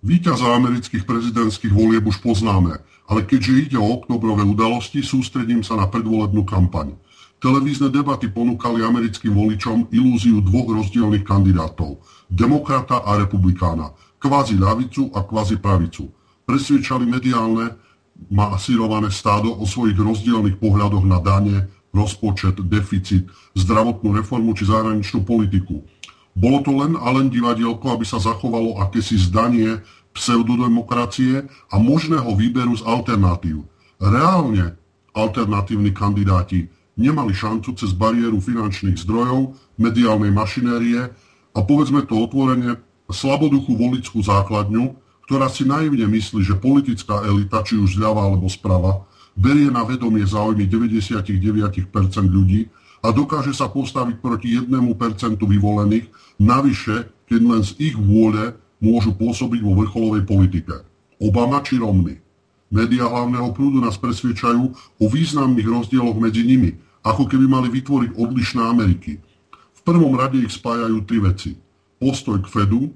Víťaza amerických prezidentských volieb už poznáme, ale keďže ide o októbrové udalosti, sústredím sa na predvolebnú kampaň. Televízne debaty ponúkali americkým voličom ilúziu dvoch rozdielnych kandidátov, demokrata a republikána, kvázi ľavicu a kvázi pravicu. Presviečali mediálne masírované stádo o svojich rozdielnych pohľadoch na dane, rozpočet, deficit, zdravotnú reformu či zahraničnú politiku. Bolo to len a len divadielko, aby sa zachovalo akési zdanie pseudodemokracie a možného výberu z alternatív. Reálne alternatívni kandidáti nemali šancu cez bariéru finančných zdrojov, mediálnej mašinérie a povedzme to otvorene, slaboduchú voličskú základňu, ktorá si naivne myslí, že politická elita, či už zľava alebo sprava, berie na vedomie záujmy 99% ľudí a dokáže sa postaviť proti 1% vyvolených, navyše, keď len z ich vôle môžu pôsobiť vo vrcholovej politike. Obama či Romney. Média hlavného prúdu nás presviečajú o významných rozdieloch medzi nimi, ako keby mali vytvoriť odlišné Ameriky. V prvom rade ich spájajú tri veci. Postoj k Fedu,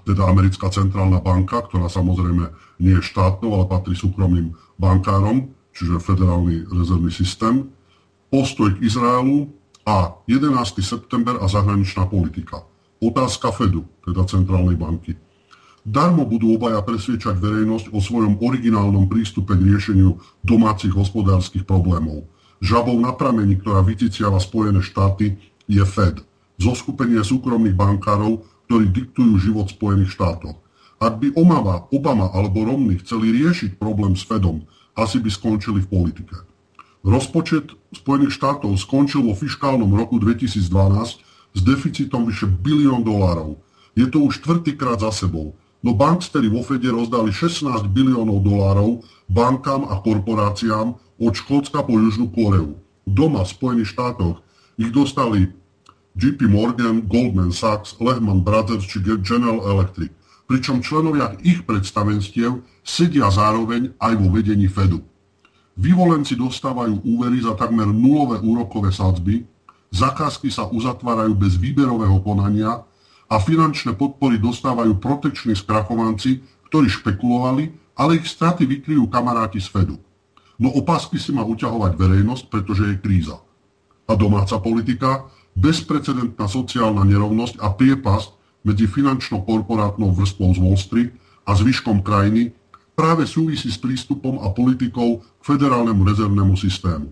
teda americká centrálna banka, ktorá samozrejme nie je štátnou, ale patrí súkromným bankárom, čiže federálny rezervný systém, postoj k Izraelu a 11. september a zahraničná politika. Otázka Fedu, teda centrálnej banky. Darmo budú obaja presviečať verejnosť o svojom originálnom prístupe k riešeniu domácich hospodárskych problémov. Žabou na prameni, ktorá vyciciava Spojené štáty, je Fed. Zoskupenie súkromných bankárov, ktorí diktujú život v Spojených štátoch. Ak by Obama alebo Romney chceli riešiť problém s Fedom, asi by skončili v politike. Rozpočet Spojených štátov skončil vo fiškálnom roku 2012 s deficitom vyše $1 bilión. Je to už štvrtýkrát za sebou, no banksteri vo Fede rozdali $16 biliónov bankám a korporáciám od Škótska po Južnú Koreu. Doma v Spojených štátoch ich dostali JP Morgan, Goldman Sachs, Lehman Brothers či General Electric, pričom členovia ich predstavenstiev sedia zároveň aj vo vedení Fedu. Vyvolenci dostávajú úvery za takmer nulové úrokové sadzby, zakázky sa uzatvárajú bez výberového konania a finančné podpory dostávajú protekční skrachovanci, ktorí špekulovali, ale ich straty vykryjú kamaráti z Fedu. No opasky si má uťahovať verejnosť, pretože je kríza. A domáca politika, bezprecedentná sociálna nerovnosť a priepasť medzi finančno-korporátnou vrstvou z Wall Street a zvyškom krajiny práve súvisí s prístupom a politikou k federálnemu rezervnému systému.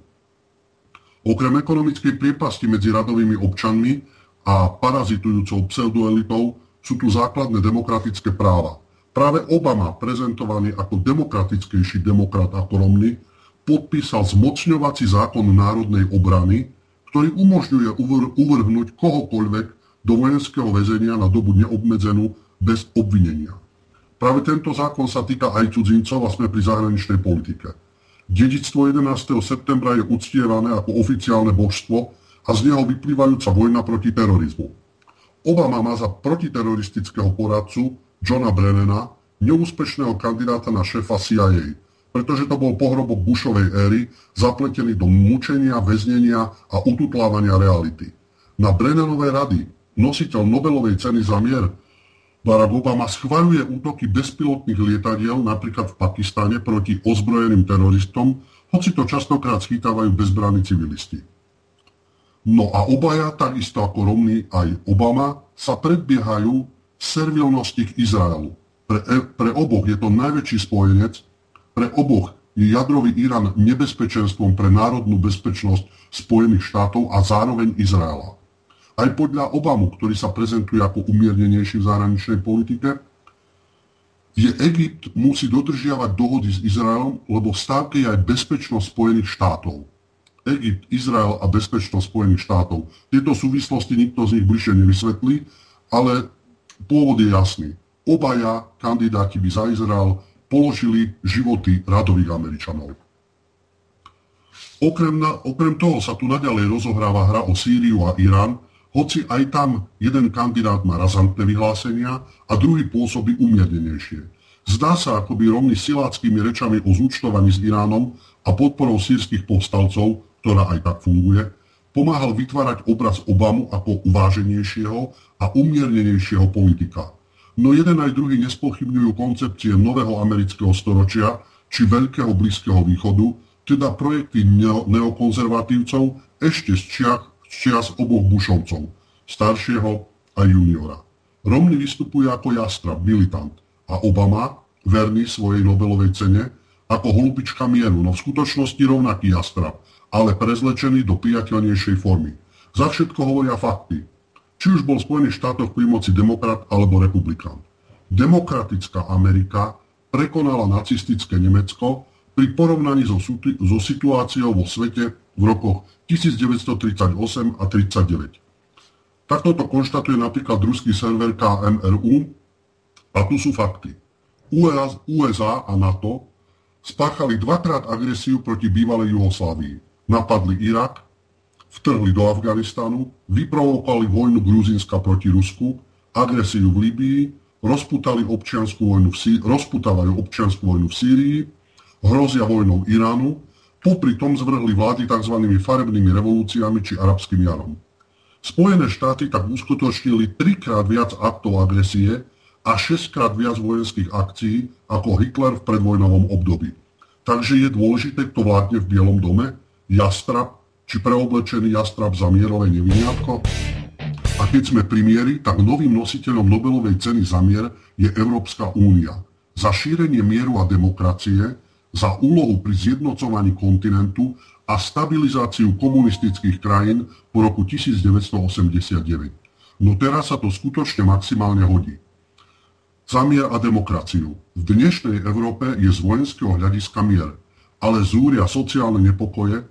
Okrem ekonomickej priepasti medzi radovými občanmi a parazitujúcou pseudoelitou sú tu základné demokratické práva. Práve Obama, prezentovaný ako demokratickejší demokrat ako Romney, podpísal zmocňovací zákon národnej obrany, ktorý umožňuje uvrhnúť kohokoľvek do vojenského väzenia na dobu neobmedzenú bez obvinenia. Práve tento zákon sa týka aj cudzincov a sme pri zahraničnej politike. Dedičstvo 11. septembra je uctievané ako oficiálne božstvo a z neho vyplývajúca vojna proti terorizmu. Obama má za protiteroristického poradcu Johna Brennana, neúspešného kandidáta na šéfa CIA, pretože to bol pohrobok Bushovej éry, zapletený do mučenia, väznenia a ututlávania reality. Na Brennanové rady nositeľ Nobelovej ceny za mier Barack Obama schvaľuje útoky bezpilotných lietadiel napríklad v Pakistane proti ozbrojeným teroristom, hoci to častokrát schytávajú bezbranní civilisti. No a obaja, takisto ako Romney aj Obama, sa predbiehajú servilnosti k Izraelu. Pre oboch je to najväčší spojenec, pre oboch je jadrový Irán nebezpečenstvom pre národnú bezpečnosť Spojených štátov a zároveň Izraela. Aj podľa Obamu, ktorý sa prezentuje ako umiernenejší v zahraničnej politike, Egypt musí dodržiavať dohody s Izraelom, lebo v stávke je aj bezpečnosť Spojených štátov. Egypt, Izrael a bezpečnosť Spojených štátov. Tieto súvislosti nikto z nich bližšie nevysvetlí, ale pôvod je jasný. Obaja kandidáti by za Izrael položili životy radových Američanov. Okrem toho sa tu naďalej rozohráva hra o Sýriu a Irán, hoci aj tam jeden kandidát má razantné vyhlásenia a druhý pôsobí umiernenejšie. Zdá sa, ako by Romney siláckými rečami o zúčtovaní s Iránom a podporou sýrskych povstalcov, ktorá aj tak funguje, pomáhal vytvárať obraz Obamu ako uváženejšieho a umiernenejšieho politika. No jeden aj druhý nespochybňujú koncepcie nového amerického storočia či Veľkého Blízkeho východu, teda projekty neokonzervatívcov ešte z čias oboch Bushovcov, staršieho a juniora. Romney vystupuje ako jastrab, militant a Obama, verný svojej Nobelovej cene, ako holubička mieru, no v skutočnosti rovnaký jastrab, ale prezlečený do priateľnejšej formy. Za všetko hovoria fakty. Či už bol v Spojených štátoch pri moci demokrat alebo republikán. Demokratická Amerika prekonala nacistické Nemecko pri porovnaní so situáciou vo svete v rokoch 1938 a 1939. Takto to konštatuje napríklad ruský server KMRU a tu sú fakty. USA a NATO spáchali dvakrát agresiu proti bývalej Juhoslávii. Napadli Irak, vtrhli do Afganistanu, vyprovokovali vojnu Gruzínska proti Rusku, agresiu v Líbii, rozputavajú občiansku vojnu v Sýrii, hrozia vojnou Iránu, popri tom zvrhli vlády tzv. Farebnými revolúciami či arabským jarom. Spojené štáty tak uskutočnili 3-krát viac aktov agresie a 6-krát viac vojenských akcií ako Hitler v predvojnovom období. Takže je dôležité, kto vládne v Bielom dome? Jastrab či preoblečený jastrab za mierové neviniatko? A keď sme pri mieri, tak novým nositeľom Nobelovej ceny za mier je Európska únia. Za šírenie mieru a demokracie, za úlohu pri zjednocovaní kontinentu a stabilizáciu komunistických krajín po roku 1989. No teraz sa to skutočne maximálne hodí. Za mier a demokraciu. V dnešnej Európe je z vojenského hľadiska mier, ale zúria sociálne nepokoje,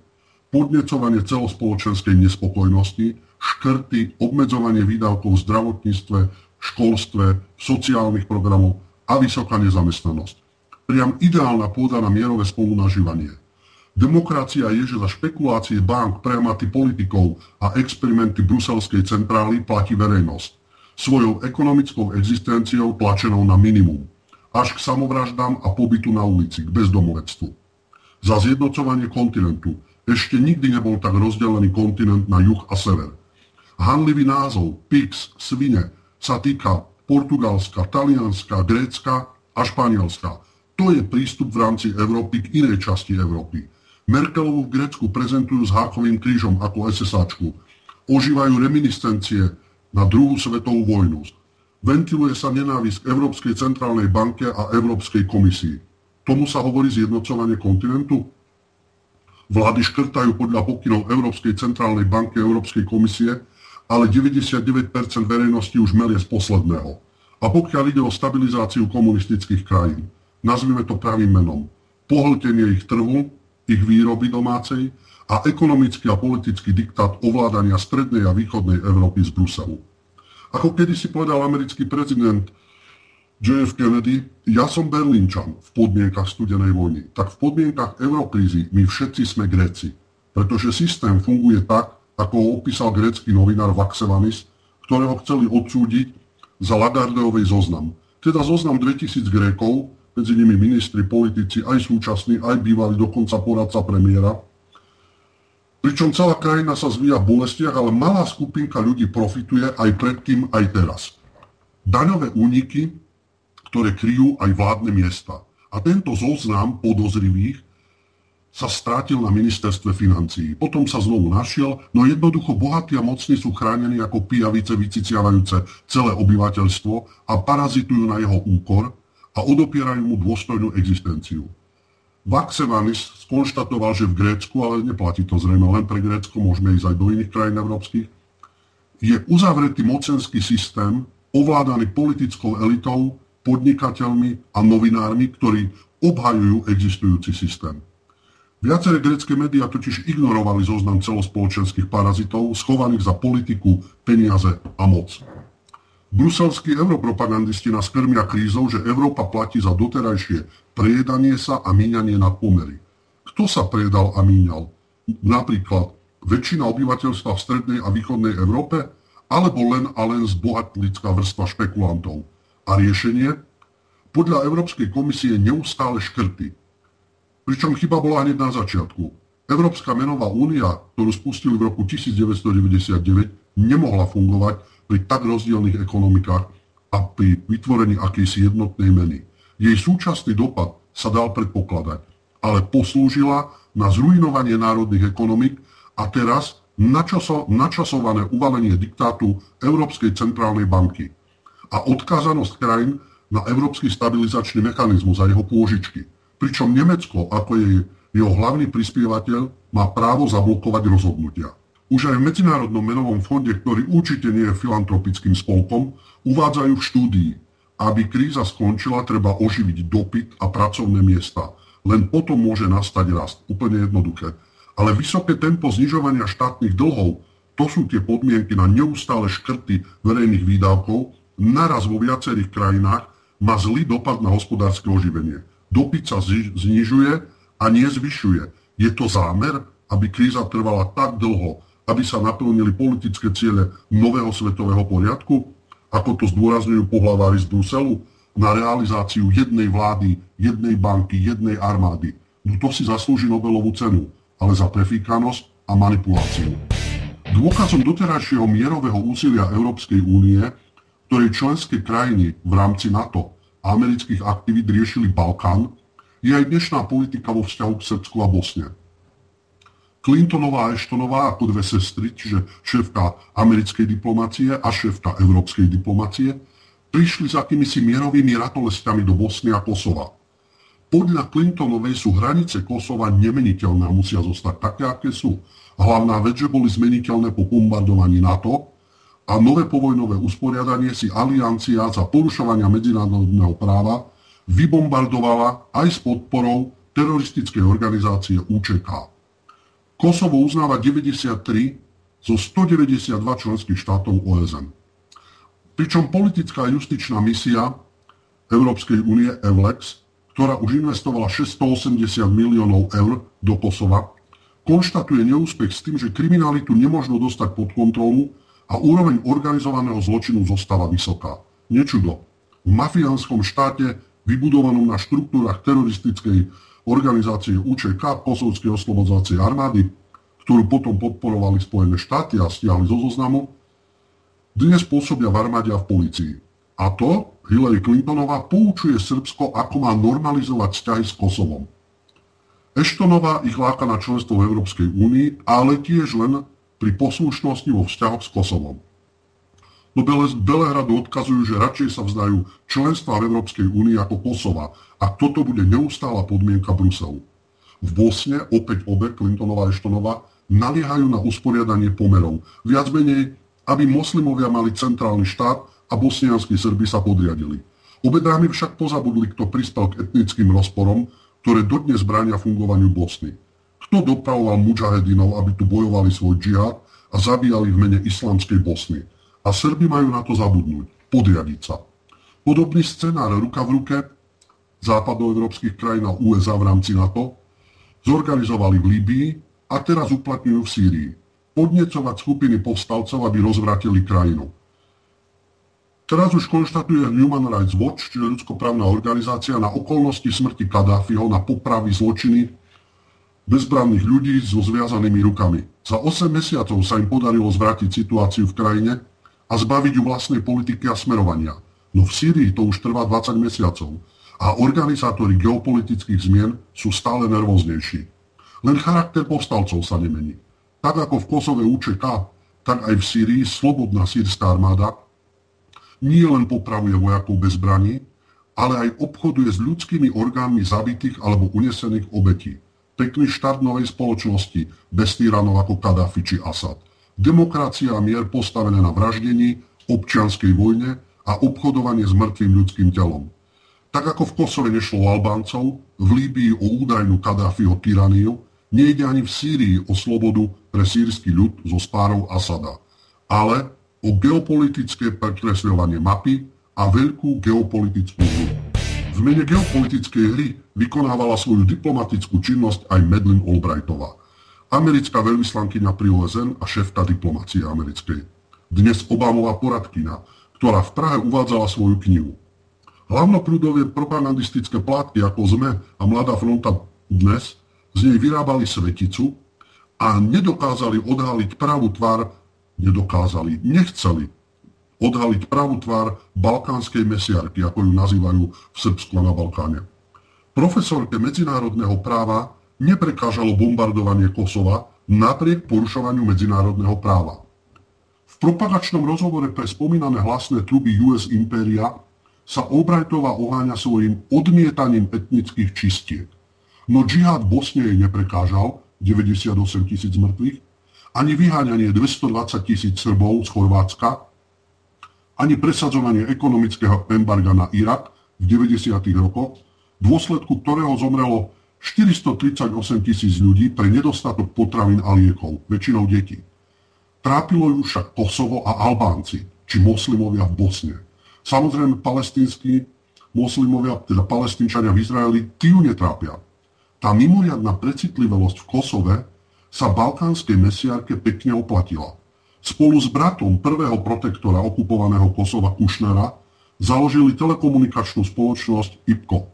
podnecovanie celospoločenskej nespokojnosti, škrty, obmedzovanie výdavkov v zdravotníctve, školstve, sociálnych programov a vysoká nezamestnanosť. Priam ideálna pôda na mierové spolunažívanie. Demokracia je, že za špekulácie bank, prehmaty politikov a experimenty bruselskej centrály platí verejnosť. Svojou ekonomickou existenciou tlačenou na minimum. Až k samovraždám a pobytu na ulici, k bezdomovectvu. Za zjednocovanie kontinentu. Ešte nikdy nebol tak rozdelený kontinent na juh a sever. Hanlivý názov PIX, svine, sa týka Portugalska, Talianska, Grécka a Španielska. To je prístup v rámci Európy k inej časti Európy. Merkelovu v Grécku prezentujú s hákovým krížom ako SSáčku. Ožívajú reminiscencie na druhú svetovú vojnu. Ventiluje sa nenávisť k Európskej centrálnej banke a Európskej komisii. Tomu sa hovorí zjednocovanie kontinentu? Vlády škrtajú podľa pokynov Európskej centrálnej banky a Európskej komisie, ale 99% verejnosti už melie z posledného. A pokiaľ ide o stabilizáciu komunistických krajín, nazvime to pravým menom, pohltenie ich trhu, ich výroby domácej a ekonomický a politický diktát ovládania strednej a východnej Európy z Bruselu. Ako kedysi povedal americký prezident John F. Kennedy, ja som Berlínčan v podmienkach studenej vojny. Tak v podmienkach eurokrízy my všetci sme Gréci. Pretože systém funguje tak, ako ho opísal grécky novinár Vaxevanis, ktorého chceli odsúdiť za Lagardeovej zoznam. Teda zoznam 2000 Grékov, medzi nimi ministri, politici, aj súčasní, aj bývalí, dokonca poradca premiéra. Pričom celá krajina sa zvíja v bolestiach, ale malá skupinka ľudí profituje aj predtým, aj teraz. Daňové úniky, ktoré kryjú aj vládne miesta. A tento zoznam podozrivých sa strátil na ministerstve financií. Potom sa znovu našiel, no jednoducho bohatí a mocní sú chránení ako pijavice vyciciavajúce celé obyvateľstvo a parazitujú na jeho úkor a odopierajú mu dôstojnú existenciu. Vaxevanis skonštatoval, že v Grécku, ale neplatí to zrejme len pre Grécko, môžeme ísť aj do iných krajín európskych, je uzavretý mocenský systém ovládaný politickou elitou, podnikateľmi a novinármi, ktorí obhajujú existujúci systém. Viaceré grécke médiá totiž ignorovali zoznam celospoločenských parazitov, schovaných za politiku, peniaze a moc. Bruselskí europropagandisti nás krmia krízou, že Európa platí za doterajšie prejedanie sa a míňanie nad pomery. Kto sa prejedal a míňal? Napríklad väčšina obyvateľstva v strednej a východnej Európe? Alebo len a len zbohatlická vrstva špekulantov? A riešenie? Podľa Európskej komisie neustále škrty. Pričom chyba bola hneď na začiatku. Európska menová únia, ktorú spustili v roku 1999, nemohla fungovať pri tak rozdielnych ekonomikách a pri vytvorení akejsi jednotnej meny. Jej súčasný dopad sa dal predpokladať, ale poslúžila na zruinovanie národných ekonomik a teraz načasované uvalenie diktátu Európskej centrálnej banky a odkázanosť krajín na Európsky stabilizačný mechanizmus a jeho pôžičky. Pričom Nemecko, ako je jeho hlavný prispievateľ, má právo zablokovať rozhodnutia. Už aj v Medzinárodnom menovom fonde, ktorý určite nie je filantropickým spolkom, uvádzajú v štúdii, aby kríza skončila, treba oživiť dopyt a pracovné miesta. Len potom môže nastať rast. Úplne jednoduché. Ale vysoké tempo znižovania štátnych dlhov, to sú tie podmienky na neustále škrty verejných výdavkov, naraz vo viacerých krajinách má zlý dopad na hospodárske oživenie. Dopyt sa znižuje a nie zvyšuje. Je to zámer, aby kríza trvala tak dlho, aby sa naplnili politické ciele nového svetového poriadku, ako to zdôrazňujú pohlavári z Bruselu, na realizáciu jednej vlády, jednej banky, jednej armády. No to si zaslúži Nobelovú cenu, ale za prefíkanosť a manipuláciu. Dôkazom doterajšieho mierového úsilia Európskej únie, ktorej členské krajiny v rámci NATO a amerických aktivít riešili Balkán, je aj dnešná politika vo vzťahu k Srbsku a Bosne. Clintonová a Ashtonová ako dve sestry, čiže šéfka americkej diplomacie a šéfka európskej diplomacie, prišli s akýmisi mierovými ratolestiami do Bosny a Kosova. Podľa Clintonovej sú hranice Kosova nemeniteľné a musia zostať také, aké sú. Hlavná vec, že boli zmeniteľné po bombardovaní NATO a nové povojnové usporiadanie si aliancia za porušovania medzinárodného práva vybombardovala aj s podporou teroristickej organizácie UČK. Kosovo uznáva 93 zo 192 členských štátov OSN. Pričom politická a justičná misia Európskej únie EULEX, ktorá už investovala 680 miliónov eur do Kosova, konštatuje neúspech s tým, že kriminalitu nemožno dostať pod kontrolu a úroveň organizovaného zločinu zostáva vysoká. Nečudo. V mafiánskom štáte, vybudovanom na štruktúrach teroristickej organizácie UČK, Kosovskej oslobodzovacej armády, ktorú potom podporovali Spojené štáty a stiahli zo zoznamu, dnes pôsobia v armáde a v polícii. A to Hillary Clintonová poučuje Srbsko, ako má normalizovať vzťahy s Kosovom. Ashtonová ich láka na členstvo v Európskej únii, ale tiež len pri poslušnosti vo vzťahoch s Kosovom. Do Belehradu odkazujú, že radšej sa vzdajú členstva v Európskej únii ako Kosova, a toto bude neustála podmienka Bruselu. V Bosne opäť obe, Clintonová a Ashtonová, naliehajú na usporiadanie pomerov. Viac menej, aby moslimovia mali centrálny štát a bosnianskí Srbi sa podriadili. Obe dámy však pozabudli, kto prispel k etnickým rozporom, ktoré dodnes bránia fungovaniu Bosny. Kto dopravoval mudžahedinov, aby tu bojovali svoj džihad a zabíjali v mene islamskej Bosny. A Srbi majú na to zabudnúť, podriadiť sa. Podobný scenár ruka v ruke západoeurópskych krajín a USA v rámci NATO zorganizovali v Líbii a teraz uplatňujú v Sýrii. Podnecovať skupiny povstalcov, aby rozvrátili krajinu. Teraz už konštatuje Human Rights Watch, čiže ľudskoprávna organizácia, na okolnosti smrti Kadáfiho, na popravy, zločiny bezbranných ľudí so zviazanými rukami. Za 8 mesiacov sa im podarilo zvrátiť situáciu v krajine a zbaviť ju vlastnej politiky a smerovania. No v Sýrii to už trvá 20 mesiacov a organizátori geopolitických zmien sú stále nervóznejší. Len charakter povstalcov sa nemení. Tak ako v Kosove UČK, tak aj v Sýrii slobodná sýrska armáda nie len popravuje vojakov bez zbraní, ale aj obchoduje s ľudskými orgánmi zabitých alebo unesených obetí. Pekný štart novej spoločnosti, bez tyranov ako Kadáfi či Asad. Demokracia a mier postavené na vraždení, občianskej vojne a obchodovanie s mŕtvým ľudským telom. Tak ako v Kosove nešlo o Albáncov, v Líbii o údajnú Kadáfiho tyraniu, nejde ani v Sýrii o slobodu pre sýrsky ľud zo spárov Asada, ale o geopolitické prekresľovanie mapy a veľkú geopolitickú hru. V mene geopolitickej hry vykonávala svoju diplomatickú činnosť aj Madeleine Albrightová, americká veľvyslankyňa pri OSN a šéfka diplomacie americkej. Dnes Obamová poradkyňa, ktorá v Prahe uvádzala svoju knihu. Hlavnoprúdové propagandistické plátky ako SME a Mladá fronta dnes z nej vyrábali sveticu a nedokázali odhaliť pravú tvár, nechceli odhaliť pravú tvár balkánskej mesiarky, ako ju nazývajú v Srbsku a na Balkáne. Profesorke medzinárodného práva neprekážalo bombardovanie Kosova napriek porušovaniu medzinárodného práva. V propagačnom rozhovore pre spomínané hlasné truby US Impéria sa Albrightová oháňa svojim odmietaním etnických čistiek. No džihad v Bosne jej neprekážal, 98 000 mŕtvych, ani vyháňanie 220 000 Srbov z Chorvátska, ani presadzovanie ekonomického embarga na Irak v 90. rokoch, v dôsledku ktorého zomrelo 438 000 ľudí pre nedostatok potravín a liekov, väčšinou detí. Trápilo ju však Kosovo a Albánci, či moslimovia v Bosne. Samozrejme palestínsky moslimovia, teda palestínčania v Izraeli, tí ju netrápia. Tá mimoriadna precitlivosť v Kosove sa balkánskej mesiarke pekne oplatila. Spolu s bratom prvého protektora okupovaného Kosova Kušnera založili telekomunikačnú spoločnosť IPCO.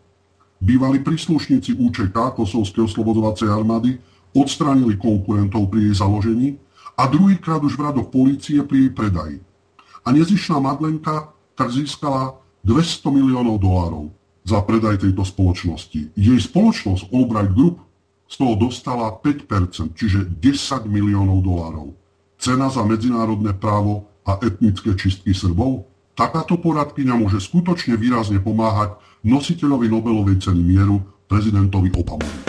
Bývalí príslušníci UČK, Kosovskej oslobodovacej armády, odstránili konkurentov pri jej založení a druhýkrát už v radoch polície pri jej predaji. A nezišná Madlenka tak získala $200 miliónov za predaj tejto spoločnosti. Jej spoločnosť Albright Group z toho dostala 5%, čiže $10 miliónov. Cena za medzinárodné právo a etnické čistky Srbov? Takáto poradkyňa môže skutočne výrazne pomáhať nositeľovi Nobelovej ceny mieru, prezidentovi Obamovi.